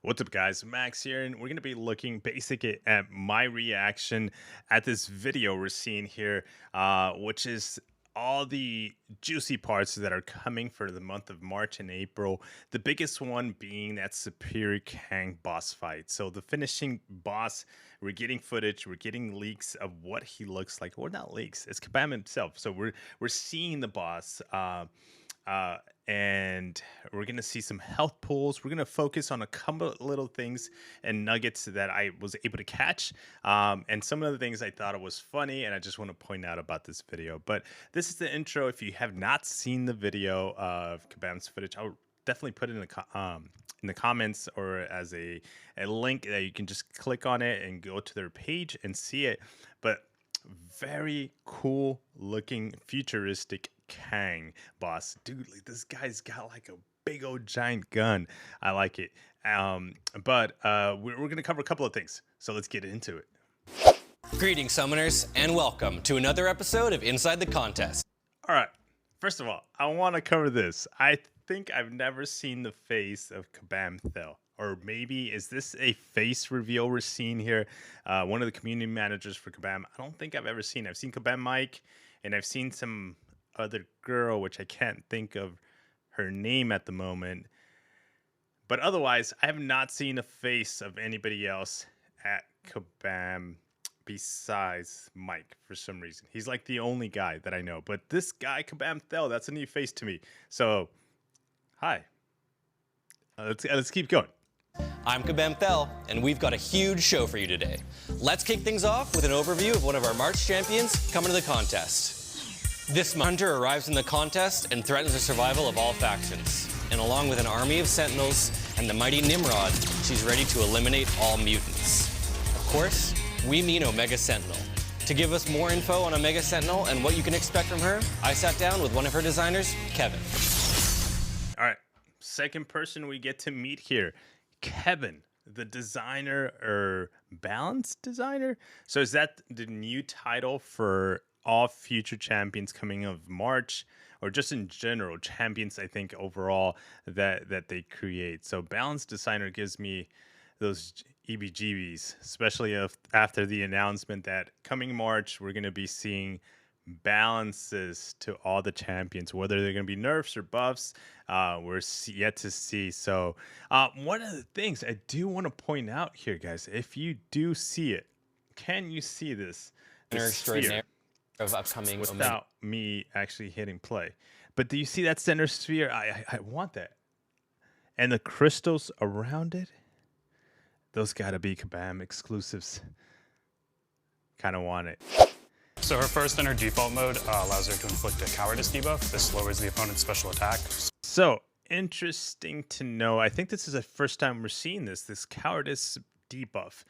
What's up, guys? Max here, and we're going to be looking basically at my reaction at this video we're seeing here, which is all the juicy parts that are coming for the month of March and April. The biggest one being that Superior Kang boss fight. So the finishing boss, we're getting footage, we're getting leaks of what he looks like. Well, not leaks, it's Kabam himself. So we're seeing the boss. Uh, and we're gonna see some health pools. We're gonna focus on a couple of little things and nuggets that I was able to catch, and some of the things I thought it was funny, and I just want to point out about this video. But this is the intro. If you have not seen the video of Kabam's footage, I'll definitely put it in the comments or as a link that you can just click on it and go to their page and see it. But very cool looking futuristic Kang boss. Dude, like, this guy's got like a big old giant gun. I like it. But we're gonna cover a couple of things. So let's get into it. Greetings, summoners, and welcome to another episode of Inside the Contest. All right. First of all, I want to cover this. I think I've never seen the face of Kabam Thel. Or maybe is this a face reveal we're seeing here? One of the community managers for Kabam. I don't think I've ever seen. I've seen Kabam Mike, and I've seen some other girl, which I can't think of her name at the moment. But otherwise, I have not seen a face of anybody else at Kabam besides Mike for some reason. He's like the only guy that I know. But this guy, Kabam Thel, that's a new face to me. So, hi. Let's keep going. I'm Kabam Thel, and we've got a huge show for you today. Let's kick things off with an overview of one of our March champions coming to the contest. This hunter arrives in the contest and threatens the survival of all factions. And along with an army of sentinels and the mighty Nimrod, she's ready to eliminate all mutants. Of course, we mean Omega Sentinel. To give us more info on Omega Sentinel and what you can expect from her, I sat down with one of her designers, Kevin. All right, second person we get to meet here, Kevin, the designer or balance designer. So is that the new title for all future champions coming of March, or just in general champions? I think overall that they create. So balance designer gives me those EBGBs, especially after the announcement that coming March we're going to be seeing balances to all the champions, whether they're going to be nerfs or buffs. We're yet to see. So one of the things I do want to point out here, guys, if you do see it, can you see this sphere Of upcoming without me actually hitting play? But do you see that center sphere? I want that. And the crystals around it, those gotta be Kabam exclusives. Kind of want it. So her first in her default mode allows her to inflict a cowardice debuff. This lowers the opponent's special attack. So interesting to know. I think this is the first time we're seeing this cowardice debuff.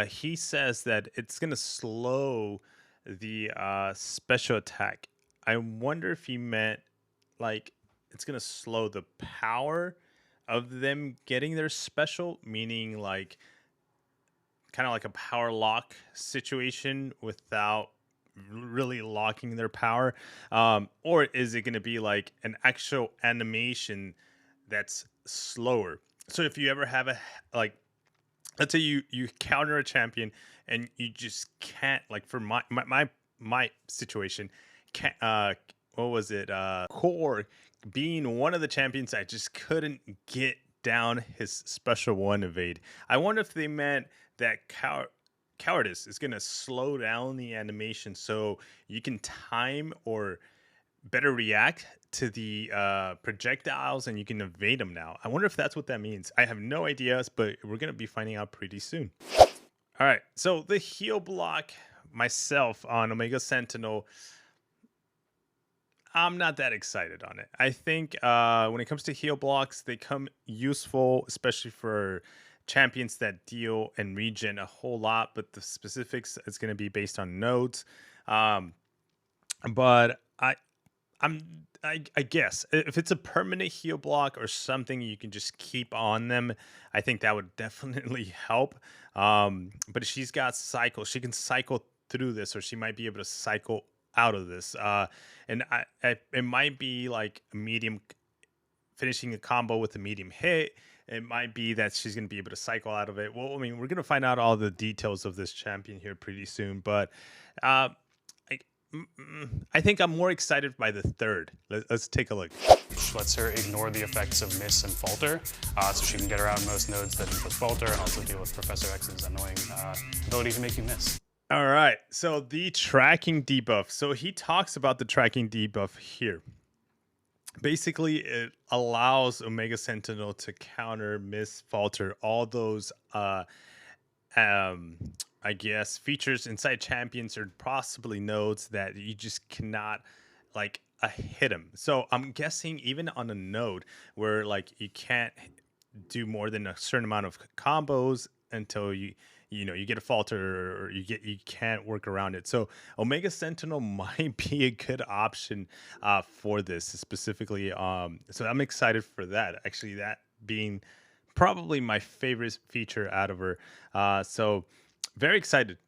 He says that it's gonna slow the special attack. I wonder if he meant like it's gonna slow the power of them getting their special, meaning like kind of like a power lock situation without really locking their power, or is it going to be like an actual animation that's slower? So if you ever have like, let's say you counter a champion and you just can't, like for my situation, can't, what was it, core being one of the champions, I just couldn't get down his special one evade. I wonder if they meant that cowardice is going to slow down the animation so you can time or better react to the projectiles and you can evade them now. I wonder if that's what that means. I have no ideas, but we're going to be finding out pretty soon. All right, so the heal block myself on Omega Sentinel, I'm not that excited on it. I think when it comes to heal blocks, they come useful, especially for champions that deal and regen a whole lot, but the specifics is going to be based on nodes. But I guess if it's a permanent heal block or something you can just keep on them, I think that would definitely help. But she's got cycle. She can cycle through this, or she might be able to cycle out of this. And it might be like a medium, finishing a combo with a medium hit, It might be that she's going to be able to cycle out of it. Well, I mean, we're going to find out all the details of this champion here pretty soon, but uh, I, I think I'm more excited by the third. Let's take a look. Which lets her ignore the effects of miss and falter, so she can get around most nodes that input falter and also deal with Professor X's annoying ability to make you miss. All right, so the tracking debuff. So he talks about the tracking debuff here. Basically, it allows Omega Sentinel to counter, miss, falter, all those I guess features inside champions or possibly nodes that you just cannot like hit them. So I'm guessing even on a node where like you can't do more than a certain amount of combos until you get a falter or you can't work around it. So Omega Sentinel might be a good option for this specifically. So I'm excited for that. Actually, that being probably my favorite feature out of her. So very excited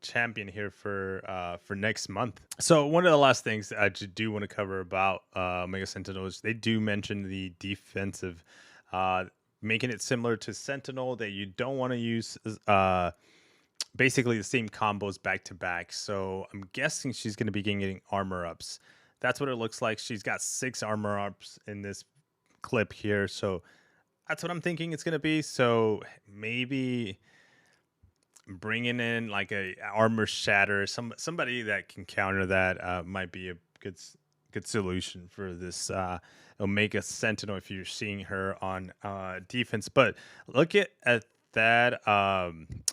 champion here for next month. So one of the last things I do want to cover about Omega Sentinel is they do mention the defensive, making it similar to Sentinel, that you don't want to use basically the same combos back to back. So I'm guessing she's going to be getting armor ups. That's what it looks like. She's got 6 armor ups in this clip here. So that's what I'm thinking it's going to be. So maybe bringing in like a armor shatter, somebody that can counter that might be a good solution for this Omega Sentinel if you're seeing her on defense. But look at that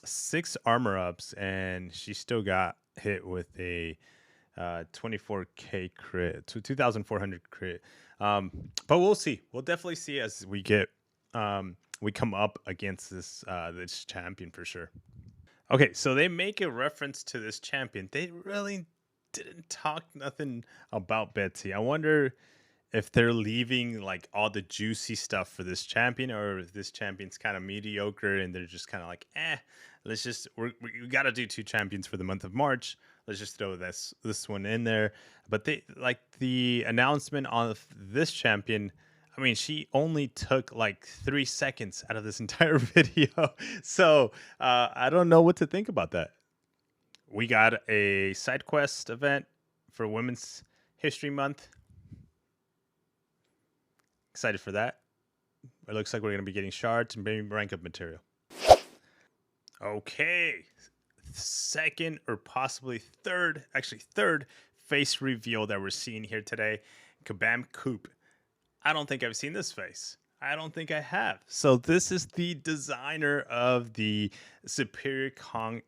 6 armor ups, and she still got hit with a 24k crit, 2,400 crit. But we'll see. We'll definitely see as we get we come up against this champion for sure. Okay, so they make a reference to this champion. They really didn't talk nothing about Betsy. I wonder if they're leaving like all the juicy stuff for this champion, or if this champion's kind of mediocre and they're just kind of like, let's just we got to do 2 champions for the month of March. Let's just throw this one in there. But they like the announcement of this champion. I mean, she only took like 3 seconds out of this entire video. So I don't know what to think about that. We got a side quest event for Women's History Month. Excited for that. It looks like we're going to be getting shards and maybe rank up material. Okay. Second or possibly third face reveal that we're seeing here today. Kabam Coop. I don't think I've seen this face. I don't think I have. So this is the designer of the Superior Kang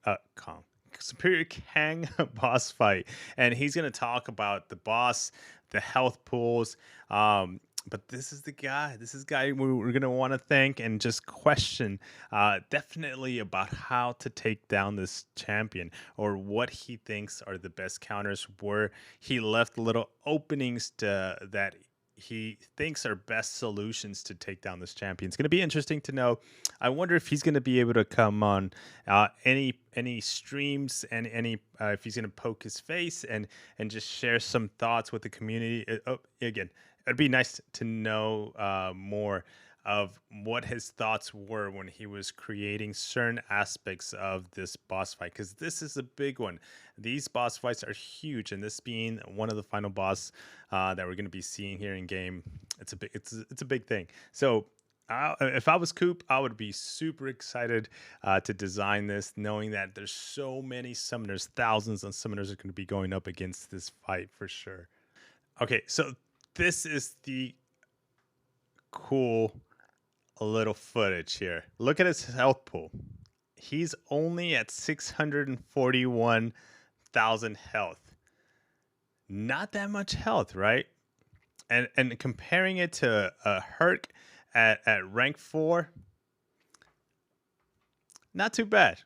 boss fight, and he's going to talk about the boss, the health pools. But this is the guy. This is the guy we're going to want to thank and just question definitely about how to take down this champion, or what he thinks are the best counters, where he left little openings that he thinks are best solutions to take down this champion. It's going to be interesting to know. I wonder if he's going to be able to come on any streams and if he's going to poke his face and just share some thoughts with the community. Again, it'd be nice to know more of what his thoughts were when he was creating certain aspects of this boss fight, because this is a big one. These boss fights are huge, and this being one of the final boss that we're going to be seeing here in game, it's a big thing. So if I was Coop, I would be super excited to design this, knowing that there's so many summoners, thousands of summoners are going to be going up against this fight for sure. Okay, so this is the cool little footage here. Look at his health pool. He's only at 641,000 health. Not that much health, right? And comparing it to Herc at rank 4, not too bad,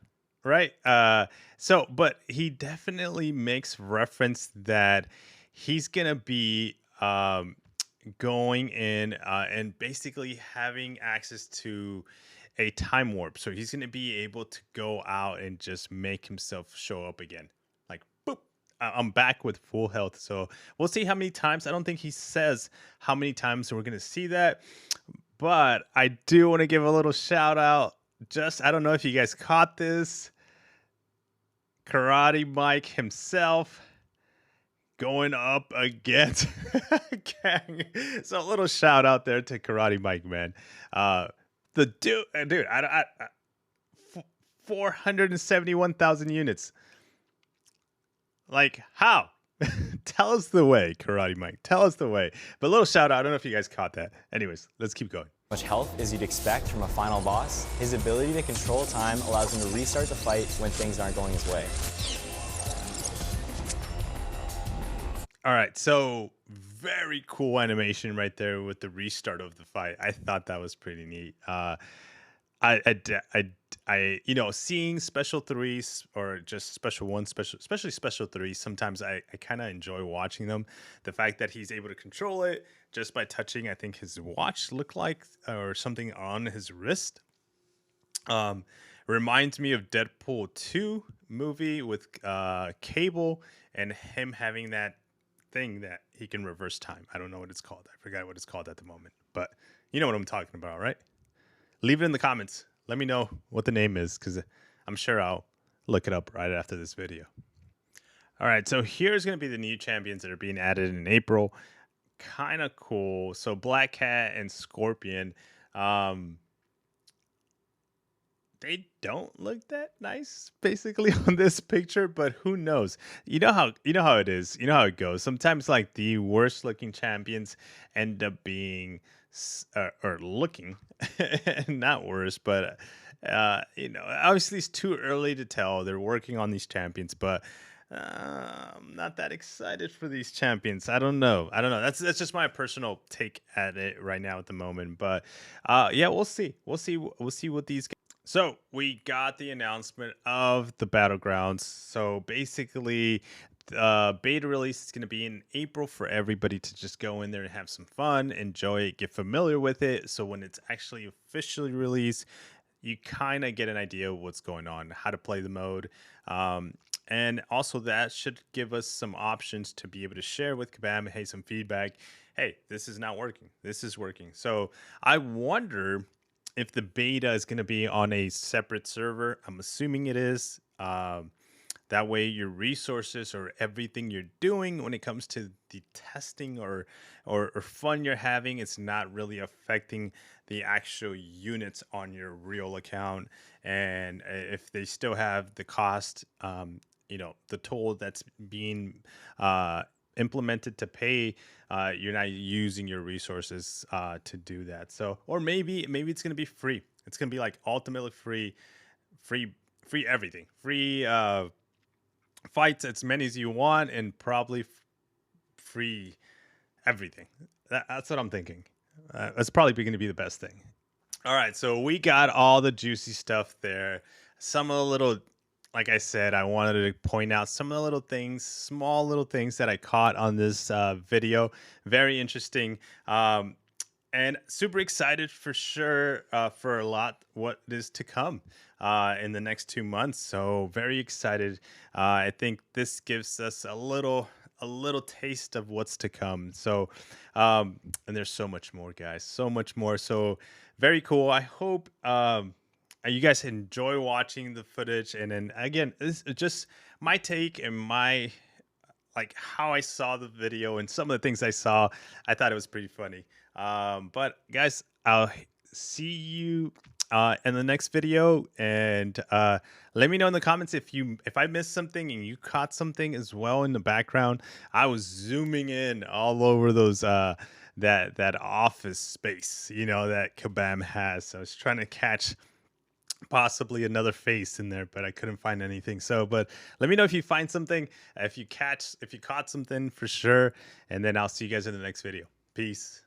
right? But he definitely makes reference that he's gonna be going in and basically having access to a time warp. So he's going to be able to go out and just make himself show up again. Like, boop, I'm back with full health. So we'll see how many times. I don't think he says how many times we're going to see that. But I do want to give a little shout out. Just, I don't know if you guys caught this. Karate Mike himself going up against Kang. So a little shout out there to Karate Mike, man. The dude, 471,000 units. Like, how? Tell us the way, Karate Mike. Tell us the way. But a little shout out. I don't know if you guys caught that. Anyways, let's keep going. Much health as you'd expect from a final boss. His ability to control time allows him to restart the fight when things aren't going his way. All right, so very cool animation right there with the restart of the fight. I thought that was pretty neat. Seeing special threes or just special one, especially special threes. Sometimes I kind of enjoy watching them. The fact that he's able to control it just by touching, I think his watch looked like, or something on his wrist. Reminds me of Deadpool 2 movie with Cable and him having that thing that he can reverse time. I don't know what it's called. I forgot what it's called at the moment, but you know what I'm talking about, right? Leave it in the comments. Let me know what the name is, because I'm sure I'll look it up right after this video. All right, so here's going to be the new champions that are being added in April. Kind of cool. So Black Cat and Scorpion, they don't look that nice basically on this picture, but who knows? You know how it is. You know how it goes. Sometimes like the worst looking champions end up being or looking not worse, but obviously it's too early to tell. They're working on these champions, but I'm not that excited for these champions. I don't know. That's just my personal take at it right now at the moment. But yeah, we'll see. We'll see what these. So we got the announcement of the Battlegrounds. So basically, the beta release is going to be in April for everybody to just go in there and have some fun, enjoy it, get familiar with it. So when it's actually officially released, you kind of get an idea of what's going on, how to play the mode. And also that should give us some options to be able to share with Kabam, hey, some feedback. Hey, this is not working. This is working. So I wonder if the beta is going to be on a separate server. I'm assuming it is. That way your resources or everything you're doing when it comes to the testing or fun you're having, it's not really affecting the actual units on your real account. And if they still have the cost, the tool that's being implemented to pay, you're not using your resources to do that. So, or maybe it's going to be free. It's going to be like ultimately free everything, free fights as many as you want, and probably free everything. That's what I'm thinking. That's probably going to be the best thing. All right, so we got all the juicy stuff there. Some of the little, like I said, I wanted to point out some of the little things, small little things that I caught on this video. Very interesting. And super excited for sure for a lot what is to come in the next 2 months. So very excited. I think this gives us a little taste of what's to come. So and there's so much more, guys, so much more. So very cool. I hope you guys enjoy watching the footage. And then again, this is just my take and my how I saw the video and some of the things I saw. I thought it was pretty funny. But guys, I'll see you in the next video, and let me know in the comments if I missed something and you caught something as well in the background. I was zooming in all over those that office space, that Kabam has. So I was trying to catch possibly another face in there, but I couldn't find anything. So, but let me know if you find something, if you caught something for sure, and then I'll see you guys in the next video. Peace.